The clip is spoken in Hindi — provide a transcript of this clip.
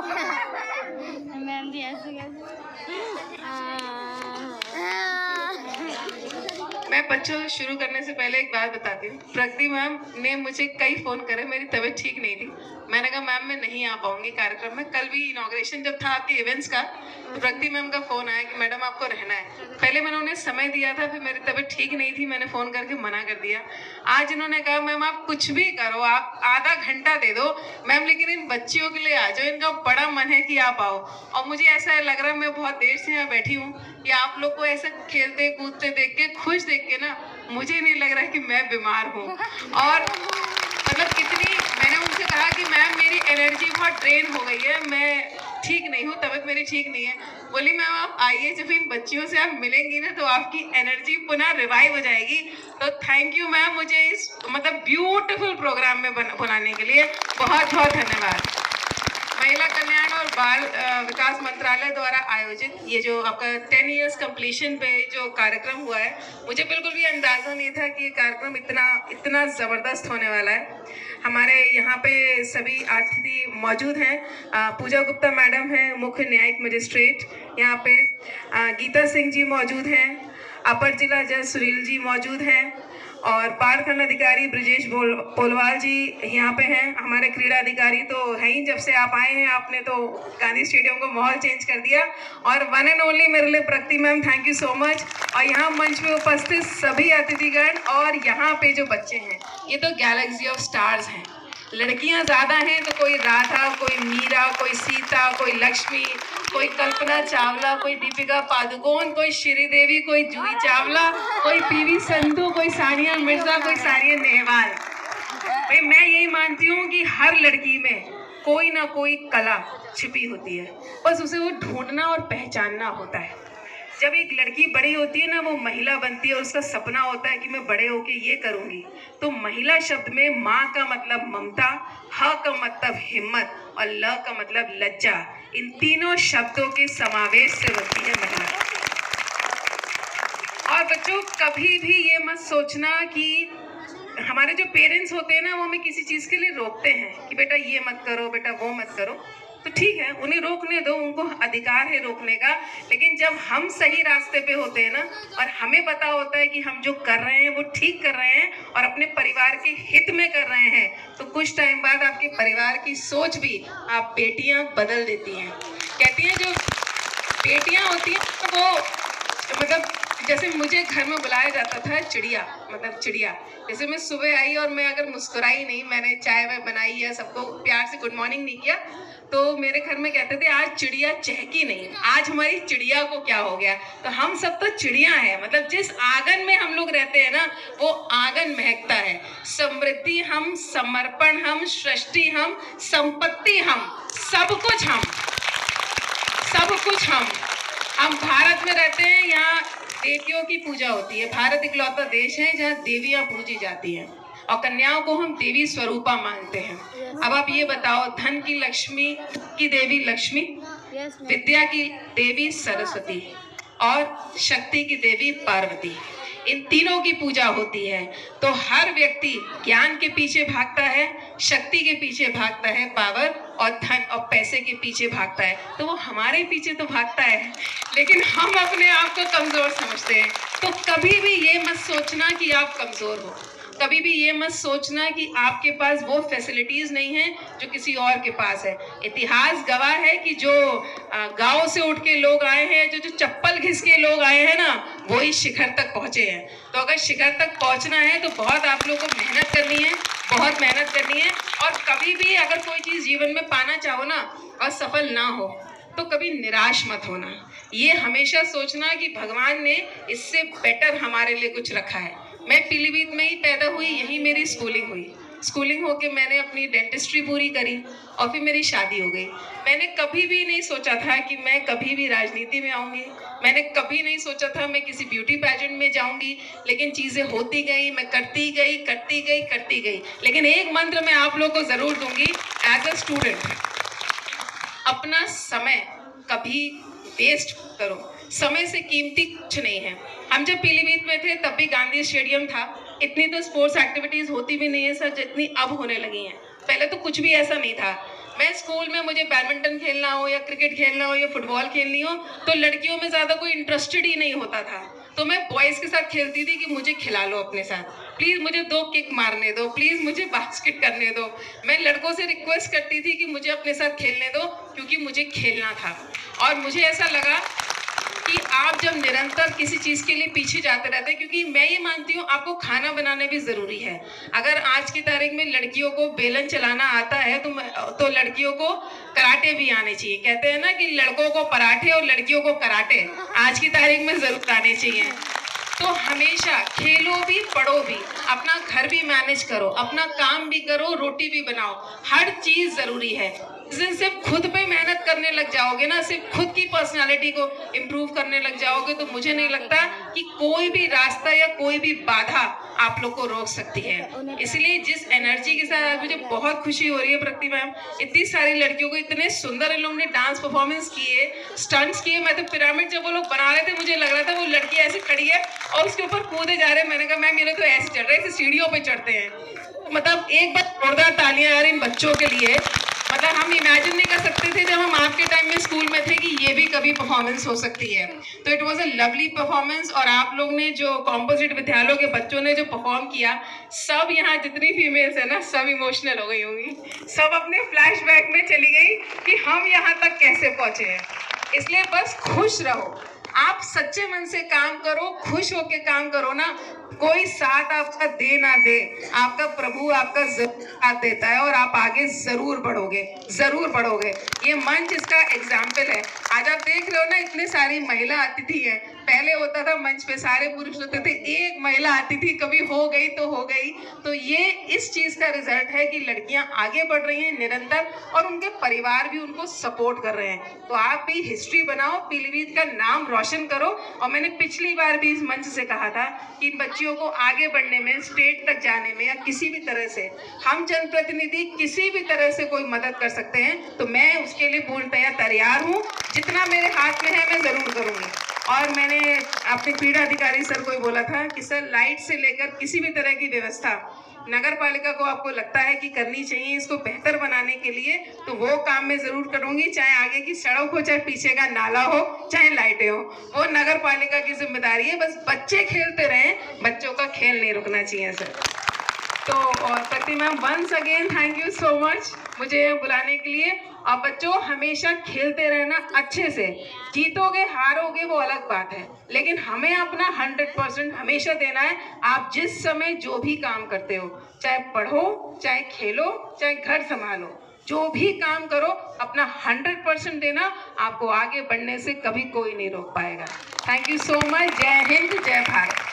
मैम जी ऐसे कैसे? मैं बच्चों शुरू करने से पहले एक बात बताती हूँ। प्रगति मैम ने मुझे कई फ़ोन करे, मेरी तबीयत ठीक नहीं थी। मैंने कहा मैम मैं नहीं आ पाऊंगी कार्यक्रम में। कल भी इनॉग्रेशन जब था आपके इवेंट्स का, तो प्रगति मैम का फ़ोन आया कि मैडम आपको रहना है। पहले मैंने उन्हें समय दिया था, फिर मेरी तबीयत ठीक नहीं थी, मैंने फ़ोन करके मना कर दिया। आज इन्होंने कहा मैम आप कुछ भी करो, आप आधा घंटा दे दो मैम, लेकिन इन बच्चियों के लिए आ जाओ, इनका बड़ा मन है कि आप आओ। और मुझे ऐसा लग रहा है, मैं बहुत देर से यहाँ बैठी हूँ कि आप लोग को ऐसे खेलते कूदते देख के, खुश देख के ना, मुझे नहीं लग रहा है कि मैं बीमार हूँ। और मतलब कितनी, मैंने उनसे कहा कि मैम मेरी एनर्जी बहुत ड्रेन हो गई है, मैं ठीक नहीं हूँ, तबीयत मेरी ठीक नहीं है। बोली मैम आप आइए, जब इन बच्चियों से आप मिलेंगी ना तो आपकी एनर्जी पुनः रिवाइव हो जाएगी। तो थैंक यू मैम, मुझे इस मतलब ब्यूटीफुल प्रोग्राम में बनाने के लिए बहुत बहुत धन्यवाद। महिला कल्याण और बाल विकास मंत्रालय द्वारा आयोजित ये जो आपका 10 इयर्स कंप्लीशन पे जो कार्यक्रम हुआ है, मुझे बिल्कुल भी अंदाजा नहीं था कि ये कार्यक्रम इतना ज़बरदस्त होने वाला है। हमारे यहाँ पे सभी अतिथि मौजूद हैं। पूजा गुप्ता मैडम हैं, मुख्य न्यायिक मजिस्ट्रेट। यहाँ पे गीता सिंह जी मौजूद हैं, अपर जिला जज सुनील जी मौजूद हैं, और बाल खंड अधिकारी ब्रिजेश पोलवाल जी यहाँ पे हैं। हमारे क्रीड़ा अधिकारी तो है ही, जब से आप आए हैं आपने तो गांधी स्टेडियम को माहौल चेंज कर दिया। और वन एंड ओनली मेरे लिए Pragati ma'am, thank you so much. और यहाँ मंच में उपस्थित सभी अतिथिगण और यहाँ पे जो बच्चे हैं, ये तो गैलेक्सी ऑफ स्टार्स हैं। लड़कियां ज़्यादा हैं तो कोई राधा, कोई मीरा, कोई सीता, कोई लक्ष्मी, कोई कल्पना चावला, कोई दीपिका पादुकोण, कोई श्रीदेवी, कोई जूही चावला, कोई पीवी संधू, कोई सानिया मिर्जा, कोई सानिया नेहवाल। भाई मैं यही मानती हूँ कि हर लड़की में कोई ना कोई कला छिपी होती है, बस उसे वो ढूंढना और पहचानना होता है। जब एक लड़की बड़ी होती है ना, वो महिला बनती है और उसका सपना होता है कि मैं बड़े होके ये करूँगी, तो महिला शब्द में माँ का मतलब ममता, ह का मतलब हिम्मत और ल का मतलब लज्जा, इन तीनों शब्दों के समावेश से बनती है महिला। और बच्चों कभी भी ये मत सोचना कि हमारे जो पेरेंट्स होते हैं ना, वो हमें किसी चीज़ के लिए रोकते हैं कि बेटा ये मत करो, बेटा वो मत करो, तो ठीक है उन्हें रोकने दो, उनको अधिकार है रोकने का। लेकिन जब हम सही रास्ते पे होते हैं ना, और हमें पता होता है कि हम जो कर रहे हैं वो ठीक कर रहे हैं और अपने परिवार के हित में कर रहे हैं, तो कुछ टाइम बाद आपके परिवार की सोच भी आप बेटियां बदल देती हैं। कहती हैं जो बेटियां होती हैं वो मतलब, जैसे मुझे घर में बुलाया जाता था चिड़िया, मतलब चिड़िया। जैसे मैं सुबह आई और मैं अगर मुस्कुराई नहीं, मैंने चाय वाय बनाई या सबको प्यार से गुड मॉर्निंग नहीं किया, तो मेरे घर में कहते थे आज चिड़िया चहकी नहीं, आज हमारी चिड़िया को क्या हो गया। तो हम सब तो चिड़िया हैं, मतलब जिस आंगन में हम लोग रहते हैं ना, वो आंगन महकता है। समृद्धि हम, समर्पण हम, सृष्टि हम, संपत्ति हम, सब कुछ हम, सब कुछ हम भारत में रहते हैं, यहाँ देवियों की पूजा होती है। भारत इकलौता देश है जहाँ देवियां पूजी जाती हैं और कन्याओं को हम देवी स्वरूपा मानते हैं। अब आप ये बताओ, धन की लक्ष्मी की देवी लक्ष्मी, विद्या की देवी सरस्वती और शक्ति की देवी पार्वती, इन तीनों की पूजा होती है। तो हर व्यक्ति ज्ञान के पीछे भागता है, शक्ति के पीछे भागता है, पावर और धन और पैसे के पीछे भागता है, तो वो हमारे पीछे तो भागता है, लेकिन हम अपने आप को कमजोर समझते हैं। तो कभी भी ये मत सोचना कि आप कमजोर हो, कभी भी ये मत सोचना कि आपके पास वो फैसिलिटीज नहीं है जो किसी और के पास है। इतिहास गवाह है कि जो गांव से उठ के लोग आए हैं, जो चप्पल घिस के लोग आए हैं ना, वो ही शिखर तक पहुंचे हैं। तो अगर शिखर तक पहुंचना है तो बहुत आप लोगों को मेहनत करनी है, बहुत मेहनत करनी है। और कभी भी अगर कोई चीज़ जीवन में पाना चाहो ना और सफल ना हो, तो कभी निराश मत होना। ये हमेशा सोचना कि भगवान ने इससे बेटर हमारे लिए कुछ रखा है। मैं पीलीभीत में ही पैदा हुई, यही मेरी स्कूलिंग हुई। स्कूलिंग होके मैंने अपनी डेंटिस्ट्री पूरी करी और फिर मेरी शादी हो गई। मैंने कभी भी नहीं सोचा था कि मैं कभी भी राजनीति में आऊँगी, मैंने कभी नहीं सोचा था मैं किसी ब्यूटी पैजेंट में जाऊँगी, लेकिन चीज़ें होती गई, मैं करती गई करती गई करती गई। लेकिन एक मंत्र मैं आप लोग को ज़रूर दूंगी, एज अ स्टूडेंट अपना समय कभी वेस्ट करो, समय से कीमती कुछ नहीं है। हम जब पीलीभीत में थे तब भी गांधी स्टेडियम था, इतनी तो स्पोर्ट्स एक्टिविटीज होती भी नहीं है सर जितनी अब होने लगी हैं। पहले तो कुछ भी ऐसा नहीं था। मैं स्कूल में मुझे बैडमिंटन खेलना हो या क्रिकेट खेलना हो या फुटबॉल खेलनी हो तो लड़कियों में ज़्यादा कोई इंटरेस्टेड ही नहीं होता था। तो मैं बॉयज़ के साथ खेलती थी कि मुझे खिला लो अपने साथ, प्लीज़ मुझे 2 किक मारने दो, प्लीज़ मुझे बास्केट करने दो। मैं लड़कों से रिक्वेस्ट करती थी कि मुझे अपने साथ खेलने दो, क्योंकि मुझे खेलना था। और मुझे ऐसा लगा कि आप जब निरंतर किसी चीज़ के लिए पीछे जाते रहते हैं, क्योंकि मैं ये मानती हूँ आपको खाना बनाना भी ज़रूरी है। अगर आज की तारीख में लड़कियों को बेलन चलाना आता है तो लड़कियों को कराटे भी आने चाहिए। कहते हैं ना कि लड़कों को पराठे और लड़कियों को कराटे आज की तारीख में ज़रूर आने चाहिए। तो हमेशा खेलो भी पढ़ो भी, अपना घर भी मैनेज करो, अपना काम भी करो, रोटी भी बनाओ, हर चीज़ ज़रूरी है। जिस दिन सिर्फ खुद पे मेहनत करने लग जाओगे ना, सिर्फ खुद की पर्सनालिटी को इम्प्रूव करने लग जाओगे, तो मुझे नहीं लगता कि कोई भी रास्ता या कोई भी बाधा आप लोग को रोक सकती है। इसलिए जिस एनर्जी के साथ आज मुझे बहुत खुशी हो रही है प्रकृति मैम, इतनी सारी लड़कियों को इतने सुंदर इन लोगों ने डांस परफॉर्मेंस किए, स्टंट्स किए। मैं तो पिरामिड जब वो लोग बना रहे थे मुझे लग रहा था वो लड़की ऐसे खड़ी है और उसके ऊपर कूदे जा रहे हैं। मैंने कहा मैम ये लोग तो ऐसे चढ़ रहे हैं, सीढ़ियों पे चढ़ते हैं। मतलब एक बार जोरदार तालियां यार इन बच्चों के लिए। मतलब हम इमेजिन नहीं कर सकते थे जब हम आपके टाइम में स्कूल में थे कि ये भी कभी परफॉर्मेंस हो सकती है। तो it was a lovely performance. और आप लोग ने जो कॉम्पोजिट विद्यालयों के बच्चों ने जो परफॉर्म किया, सब यहाँ जितनी फीमेल्स है ना, सब इमोशनल हो गई होंगी, सब अपने फ्लैशबैक में चली गई कि हम यहाँ तक कैसे पहुंचे हैं। इसलिए बस खुश रहो, आप सच्चे मन से काम करो, खुश होके काम करो ना, कोई साथ आपका दे ना दे, आपका प्रभु आपका जरूर साथ देता है और आप आगे जरूर बढ़ोगे, जरूर बढ़ोगे। ये मंच इसका एग्जाम्पल है। आज आप देख रहे हो ना, इतने सारी महिला अतिथि हैं। पहले होता था मंच पे सारे पुरुष होते थे, एक महिला आती थी, कभी हो गई तो हो गई। तो ये इस चीज का रिजल्ट है कि लड़कियां आगे बढ़ रही हैं निरंतर, और उनके परिवार भी उनको सपोर्ट कर रहे हैं। तो आप भी हिस्ट्री बनाओ, पीलीभीत का नाम रोशन करो। और मैंने पिछली बार भी इस मंच से कहा था कि इन बच्चियों को आगे बढ़ने में, स्टेट तक जाने में, या किसी भी तरह से हम जनप्रतिनिधि किसी भी तरह से कोई मदद कर सकते हैं, तो मैं उसके लिए पूर्णतया तैयार हूँ। जितना मेरे हाथ में है मैं जरूर करूँगी। और मैंने अपने क्रीड़ा अधिकारी सर को बोला था कि सर लाइट से लेकर किसी भी तरह की व्यवस्था नगर पालिका को आपको लगता है कि करनी चाहिए इसको बेहतर बनाने के लिए, तो वो काम मैं जरूर करूंगी। चाहे आगे की सड़क हो, चाहे पीछे का नाला हो, चाहे लाइटें हो, वो नगर पालिका की जिम्मेदारी है। बस बच्चे खेलते रहें, बच्चों का खेल नहीं रुकना चाहिए सर। तो और Prakriti ma'am, once again thank you so much मुझे बुलाने के लिए। और बच्चों हमेशा खेलते रहना अच्छे से, जीतोगे हारोगे वो अलग बात है, लेकिन हमें अपना 100% हमेशा देना है। आप जिस समय जो भी काम करते हो, चाहे पढ़ो, चाहे खेलो, चाहे घर संभालो, जो भी काम करो, अपना 100% देना। आपको आगे बढ़ने से कभी कोई नहीं रोक पाएगा। Thank you so much. जय हिंद, जय भारत।